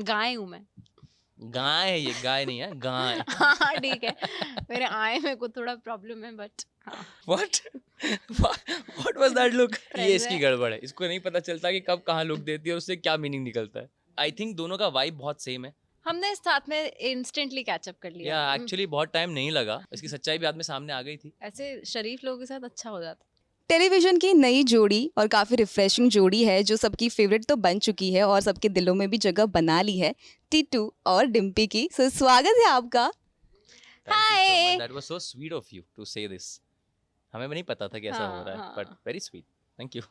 गाय हूँ मैं। गाय है ये, गाय नहीं है, गाय। हाँ ठीक है, मेरे आय में कुछ थोड़ा प्रॉब्लम है बट हाँ what what was that look? ये फ्रेंड्स इसकी है। गड़बड़ है, इसको नहीं पता चलता कि कब कहाँ लुक देती है और उससे क्या मीनिंग निकलता है। आई थिंक दोनों का वाइब बहुत सेम है। हमने साथ में इंस्टेंटली कैचअप कर लिया। या एक्चुअली बहुत टाइम नहीं लगा, इसकी सच्चाई भी बाद में सामने आ गई थी। ऐसे शरीफ लोगों के साथ अच्छा हो जाता। टेलीविजन की नई जोड़ी और काफ़ी रिफ्रेशिंग जोड़ी है जो सबकी फेवरेट तो बन चुकी है और सबके दिलों में भी जगह बना ली है, टीटू और डिम्पी की। सो स्वागत है आपका। Thank you so Hi! Much, that was so sweet of you to say this. हमें भी नहीं पता था कि ऐसा हो रहा है, but very sweet, thank you.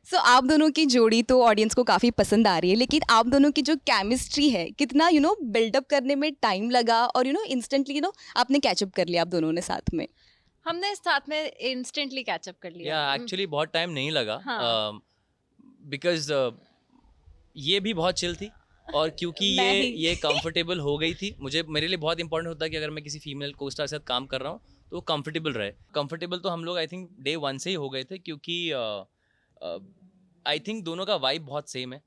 So आप दोनों की जोड़ी तो ऑडियंस को काफ़ी पसंद आ रही है, लेकिन आप दोनों की जो केमिस्ट्री है कितना बिल्डअप करने में टाइम लगा और इंस्टेंटली आपने कैचअप कर लिया आप दोनों ने साथ में। हमने साथ में इंस्टेंटली कैचअप कर लिया। या एक्चुअली बहुत टाइम नहीं लगा, हाँ। बिकॉज ये भी बहुत चिल थी और क्योंकि मैं ये ही। ये कंफर्टेबल हो गई थी। मेरे लिए बहुत इंपॉर्टेंट होता है कि अगर मैं किसी फीमेल को स्टार के साथ काम कर रहा हूँ तो वो कंफर्टेबल रहे। कंफर्टेबल तो हम लोग आई थिंक डे 1 से ही हो गए थे, क्योंकि आई थिंक दोनों का वाइब बहुत सेम है।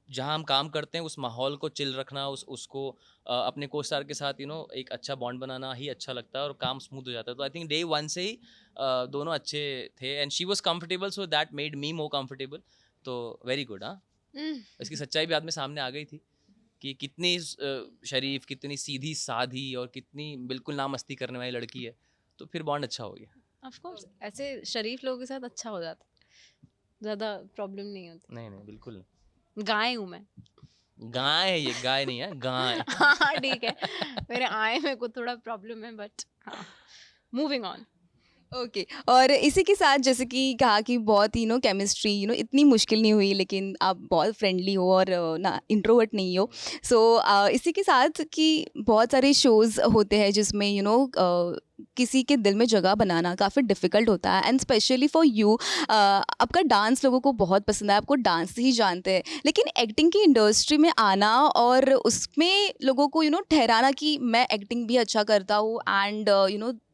जहाँ हम काम करते हैं उस माहौल को चिल रखना, उसको अपने को स्टार के साथ एक अच्छा बॉन्ड बनाना ही अच्छा लगता है और काम स्मूथ हो जाता है। तो आई थिंक डे 1 से ही दोनों अच्छे थे and she was comfortable, so that made me more comfortable. तो वेरी गुड। हाँ, इसकी सच्चाई भी बाद में सामने आ गई थी कि कितनी शरीफ, कितनी सीधी साधी और कितनी बिल्कुल ना मस्ती करने वाली लड़की है। तो फिर बॉन्ड अच्छा हो गया। ऑफ कोर्स ऐसे शरीफ लोगों के साथ अच्छा हो जाता, ज्यादा प्रॉब्लम नहीं होती। नहीं नहीं, बिल्कुल नहीं। गाय हूँ मैं। गाय है ये, गाय नहीं है, गाय। हाँ ठीक है, मेरे आय में कुछ थोड़ा प्रॉब्लम है बट हाँ, मूविंग ऑन। ओके और इसी के साथ जैसे कि कहा कि बहुत ही केमिस्ट्री इतनी मुश्किल नहीं हुई, लेकिन आप बहुत फ्रेंडली हो और ना इंट्रोवर्ट नहीं हो। सो इसी के साथ कि बहुत सारे शोज़ होते हैं जिसमें किसी के दिल में जगह बनाना काफ़ी डिफ़िकल्ट होता है एंड स्पेशली फॉर यू। आपका डांस लोगों को बहुत पसंद है, आपको डांस से ही जानते हैं, लेकिन एक्टिंग की इंडस्ट्री में आना और उसमें लोगों को ठहराना कि मैं एक्टिंग भी अच्छा करता हूँ एंड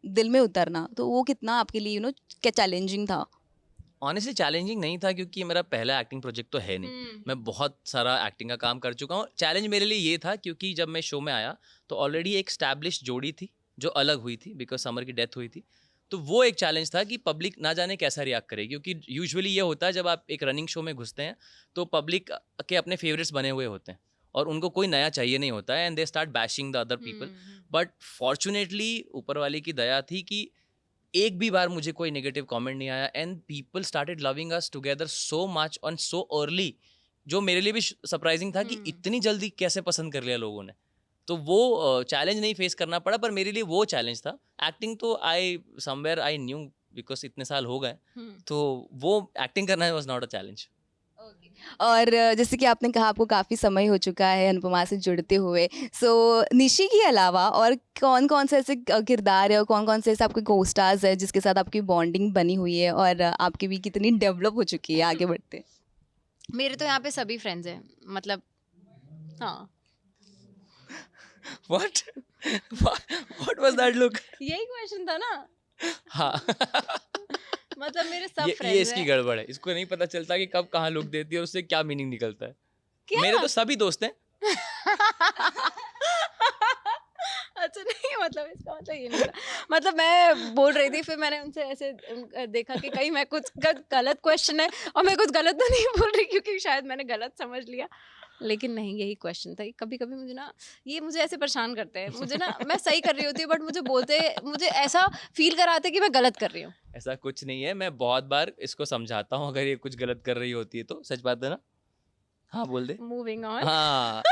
दिल में उतरना, तो वो कितना आपके लिए क्या चैलेंजिंग था? ऑनेस्टली चैलेंजिंग नहीं था, क्योंकि ये मेरा पहला एक्टिंग प्रोजेक्ट तो है नहीं। मैं बहुत सारा एक्टिंग का काम कर चुका हूँ। चैलेंज मेरे लिए ये था क्योंकि जब मैं शो में आया तो ऑलरेडी एक स्टैब्लिश जोड़ी थी जो अलग हुई थी, बिकॉज समर की डेथ हुई थी। तो वो एक चैलेंज था कि पब्लिक ना जाने कैसा रिएक्ट करे, क्योंकि यूजुअली ये होता है जब आप एक रनिंग शो में घुसते हैं तो पब्लिक के अपने फेवरेट्स बने हुए होते हैं और उनको कोई नया चाहिए नहीं होता है and they start bashing the other people. But fortunately ऊपर वाले की दया थी कि एक भी बार मुझे कोई नेगेटिव कमेंट नहीं आया and people started loving us together so much on so early, जो मेरे लिए भी सरप्राइजिंग था कि इतनी जल्दी कैसे पसंद कर लिया लोगों ने। तो वो चैलेंज नहीं फेस करना पड़ा, पर मेरे लिए वो चैलेंज था। एक्टिंग तो I somewhere I knew, because इतने साल हो गए, तो वो एक्टिंग करना वाज नॉट अ चैलेंज। और जैसे कि आपने कहा आपको काफ़ी समय हो चुका है अनुपमा से जुड़ते हुए, सो निशी के अलावा और कौन कौन से ऐसे किरदार है और कौन कौन से ऐसे आपके को स्टार्स है जिसके साथ आपकी बॉन्डिंग बनी हुई है और आपकी भी कितनी डेवलप हो चुकी है आगे बढ़ते? मेरे तो यहाँ पे सभी फ्रेंड्स हैं, मतलब हाँ what what was that look? यही क्वेश्चन था ना। हाँ। मतलब मेरे सब ये फ्रेंड्स इसकी हैं। गड़बड़ है, इसको नहीं पता चलता कि कब कहाँ लुक देती है और उससे क्या मीनिंग निकलता है। क्या? मेरे तो सभी दोस्त हैं। अच्छा नहीं, मतलब इसका मतलब ये नहीं था। मतलब मैं बोल रही थी, फिर मैंने उनसे ऐसे देखा कि कहीं मैं कुछ गलत क्वेश्चन है और मैं कुछ गलत तो नहीं बोल रही, क्योंकि शायद मैंने गलत समझ लिया। लेकिन नहीं, यही क्वेश्चन था। कभी कभी मुझे ना ये मुझे ऐसे परेशान करते हैं, मुझे ना मैं सही कर रही होती हूँ बट मुझे ऐसा फील कराते कि मैं गलत कर रही हूँ। ऐसा कुछ नहीं है, मैं बहुत बार इसको समझाता हूँ अगर ये कुछ गलत कर रही होती है तो। सच बात है ना? हाँ बोल दे। Moving on. हाँ,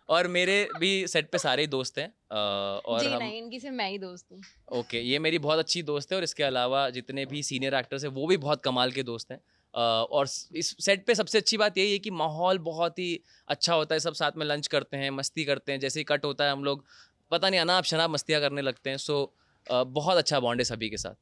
और मेरे भी सेट पे सारे ही दोस्त हैं और जी हम नहीं, इनकी सिर्फ मैं ही दोस्त हूँ। ओके, ये मेरी बहुत अच्छी दोस्त है और इसके अलावा जितने भी सीनियर एक्टर्स हैं वो भी बहुत कमाल के दोस्त हैं। और इस सेट पे सबसे अच्छी बात यही है कि माहौल बहुत ही अच्छा होता है। सब साथ में लंच करते हैं, मस्ती करते हैं, जैसे ही कट होता है हम लोग पता नहीं अनाप शनाप मस्तियाँ करने लगते हैं। सो बहुत अच्छा बॉन्ड है सभी के साथ।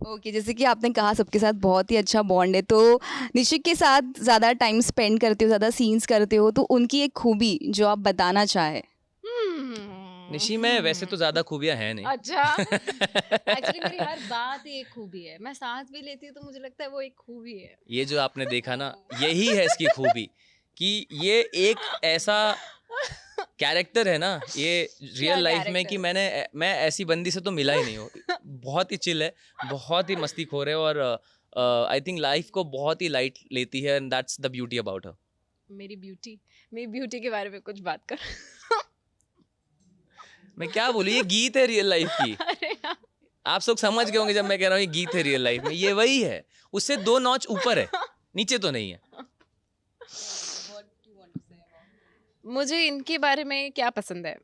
ओके जैसे कि आपने कहा सबके साथ बहुत ही अच्छा बॉन्ड है, तो निशिक के साथ ज़्यादा टाइम स्पेंड करते हो, ज़्यादा सीन्स करते हो, तो उनकी एक खूबी जो आप बताना चाहें? निशी में वैसे तो ज़्यादा खूबियाँ हैं नहीं। अच्छा, एक्चुअली मेरी हर बात ही एक खूबी है। मैं सांस भी लेती हूँ तो मुझे लगता है वो एक खूबी है। ये जो आपने देखा ना, यही है इसकी खूबी कि ये एक ऐसा कैरेक्टर है ना ये रियल लाइफ में कि character? मैं ऐसी बंदी से तो मिला ही नहीं हूँ। बहुत ही चिल है, बहुत ही मस्तीखोर है और आई थिंक लाइफ को बहुत ही लाइट लेती है and that's the beauty about her. मेरी ब्यूटी के बारे में कुछ बात कर। मैं क्या बोलूँ, ये गीत है रियल लाइफ की। अरे यार, आप सब समझ गए होंगे जब मैं कह रहा हूँ ये गीत है रियल लाइफ में, ये वही है, उससे 2 नॉच ऊपर है, नीचे तो नहीं है। मुझे इनके बारे में क्या पसंद है?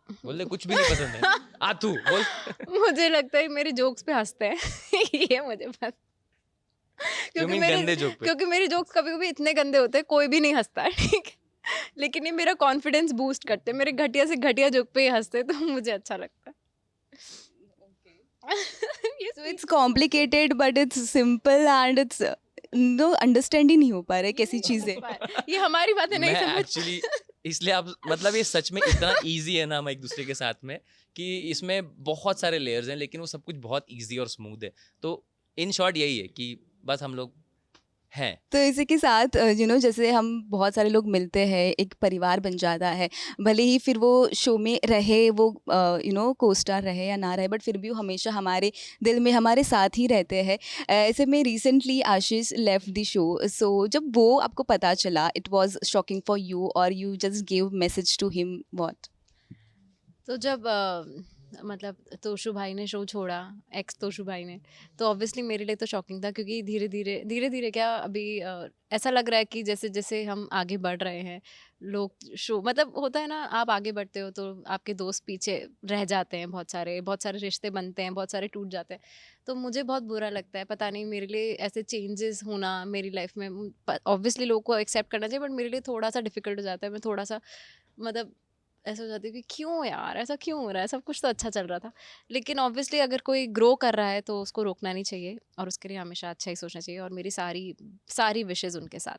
बोल दे कुछ भी नहीं पसंद है। आ तू बोल। मुझे लगता है मेरे जोक्स पे हंसते हैं। ये मुझे पसंद, You mean गंदे joke पे? क्योंकि मेरे जोक्स कभी कभी इतने गंदे होते हैं कोई भी नहीं हंसता है, ठीक है, लेकिन ये मेरा कॉन्फिडेंस बूस्ट करते हैं। मेरे घटिया से घटिया जोक पे ये हंसते हैं, तो मुझे अच्छा लगता है। ये so it's complicated but it's simple and it's no understand he नहीं हो पा रहा है कैसी चीज़ें। ये हमारी बातें नहीं मैं समझ। एक्चुअली इसलिए आप मतलब ये सच में इतना इजी है ना हम एक दूसरे के साथ में कि इसमें बहुत सारे लेयर्स हैं लेकिन वो सब कुछ बहुत इजी और स्मूथ है। तो इन शॉर्ट यही है कि बस हम लोग हैं। तो इसी के साथ जैसे हम बहुत सारे लोग मिलते हैं, एक परिवार बन जाता है, भले ही फिर वो शो में रहे, वो को स्टार रहे या ना रहे, बट फिर भी वो हमेशा हमारे दिल में हमारे साथ ही रहते हैं। ऐसे में recently Ashish left the show, so जब वो आपको पता चला, it was shocking for you और you just give message to him what? तो जब मतलब तोशु भाई ने शो छोड़ा, एक्स तोशु भाई ने, तो ऑब्वियसली मेरे लिए तो शॉकिंग था, क्योंकि धीरे धीरे क्या अभी ऐसा लग रहा है कि जैसे जैसे हम आगे बढ़ रहे हैं, लोग शो मतलब होता है ना, आप आगे बढ़ते हो तो आपके दोस्त पीछे रह जाते हैं, बहुत सारे रिश्ते बनते हैं, बहुत सारे टूट जाते हैं। तो मुझे बहुत बुरा लगता है, पता नहीं मेरे लिए ऐसे चेंजेस होना मेरी लाइफ में, ऑब्वियसली लोगों को एक्सेप्ट करना चाहिए, बट मेरे लिए थोड़ा सा डिफिकल्ट हो जाता है। मैं थोड़ा सा मतलब ऐसा हो जाती है कि क्यों यार ऐसा क्यों हो रहा है, सब कुछ तो अच्छा चल रहा था। लेकिन ऑब्वियसली अगर कोई ग्रो कर रहा है तो उसको रोकना नहीं चाहिए, और उसके लिए हमेशा अच्छा ही सोचना चाहिए, और मेरी सारी विशेज़ उनके साथ।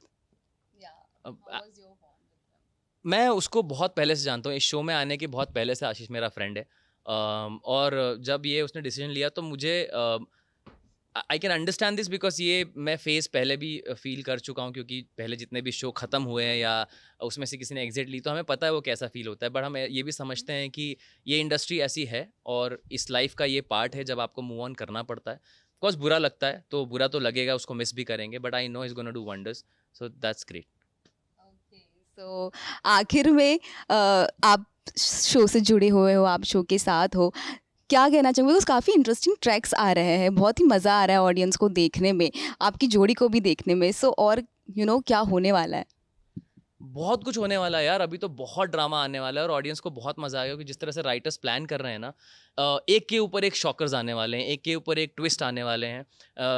मैं उसको बहुत पहले से जानता हूँ, इस शो में आने के बहुत पहले से आशीष मेरा फ्रेंड है। और जब ये उसने डिसीजन लिया तो मुझे I can understand this because ये मैं फेस पहले भी फील कर चुका हूँ, क्योंकि पहले जितने भी शो ख़त्म हुए हैं या उसमें से किसी ने एग्जिट ली तो हमें पता है वो कैसा फील होता है। बट हम ये भी समझते हैं कि ये इंडस्ट्री ऐसी है और इस लाइफ का ये पार्ट है जब आपको मूव ऑन करना पड़ता है। बिकॉज बुरा लगता है तो बुरा तो लगेगा, उसको मिस भी करेंगे, but I know is gonna do wonders, so that's great. So आखिर में आप शो से जुड़े हुए हो, आप शो के साथ हो, क्या कहना चाहोगे? बिकॉज काफ़ी इंटरेस्टिंग ट्रैक्स आ रहे हैं, बहुत ही मज़ा आ रहा है ऑडियंस को देखने में, आपकी जोड़ी को भी देखने में। सो और क्या होने वाला है? बहुत कुछ होने वाला है यार, अभी तो बहुत ड्रामा आने वाला है और ऑडियंस को बहुत मजा आएगा, क्योंकि जिस तरह से राइटर्स प्लान कर रहे हैं ना, एक के ऊपर एक शॉकर्स आने वाले हैं, एक के ऊपर एक ट्विस्ट आने वाले हैं,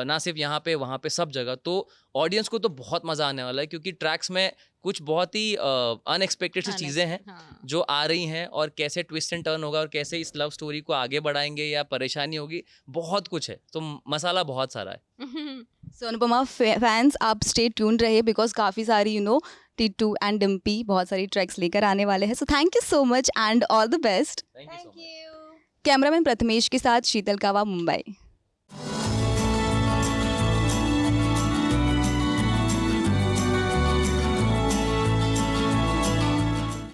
ना सिर्फ यहाँ पे वहाँ पे सब जगह। तो ऑडियंस को तो बहुत मज़ा आने वाला है, क्योंकि ट्रैक्स में कुछ बहुत ही अनएक्सपेक्टेड सी चीज़ें हैं हाँ। जो आ रही हैं, और कैसे ट्विस्ट एंड टर्न होगा और कैसे इस लव स्टोरी को आगे बढ़ाएंगे या परेशानी होगी, बहुत कुछ है। तो मसाला बहुत सारा है। सो अनुपमा फैंस, आप स्टे ट्यून रहे, बिकॉज काफ़ी सारी टीटू एंड डिम्पी बहुत सारी ट्रैक्स लेकर आने वाले हैं। So thank you so much and all the best. Thank you so much. Cameraman Prathamesh के साथ शीतल कावा, मुंबई।